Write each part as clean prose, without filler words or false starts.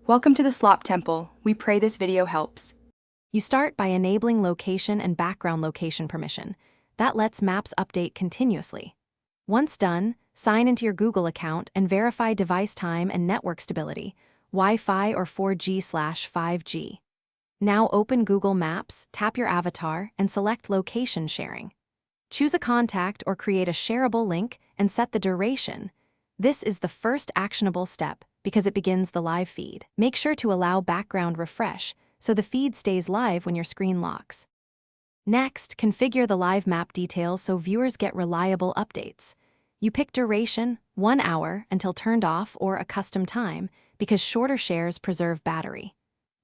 Welcome to the Slop Temple. We pray this video helps. You start by enabling location and background location permission. That lets maps update continuously. Once done, sign into your Google account and verify device time and network stability, Wi-Fi or 4G/5G. Now open Google Maps, tap your avatar, and select Location Sharing. Choose a contact or create a shareable link and set the duration. This is the first actionable step because it begins the live feed. Make sure to allow background refresh so the feed stays live when your screen locks. Next, configure the live map details so viewers get reliable updates. You pick duration, 1 hour until turned off, or a custom time, because shorter shares preserve battery.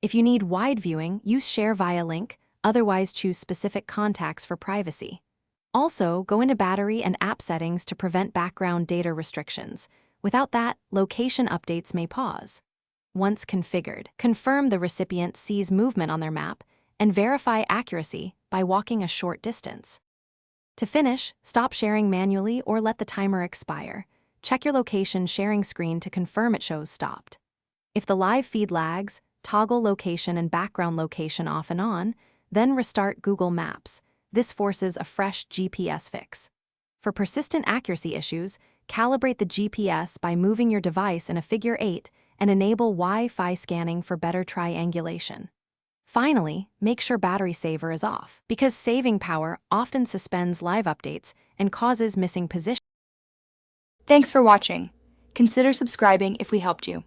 If you need wide viewing, use share via link, otherwise choose specific contacts for privacy. Also, go into battery and app settings to prevent background data restrictions. Without that, location updates may pause. Once configured, confirm the recipient sees movement on their map and verify accuracy by walking a short distance. To finish, stop sharing manually or let the timer expire. Check your location sharing screen to confirm it shows stopped. If the live feed lags, toggle location and background location off and on, then restart Google Maps. This forces a fresh GPS fix. For persistent accuracy issues, calibrate the GPS by moving your device in a figure 8 and enable Wi-Fi scanning for better triangulation. Finally, make sure battery saver is off, because saving power often suspends live updates and causes missing positions. Thanks for watching. Consider subscribing if we helped you.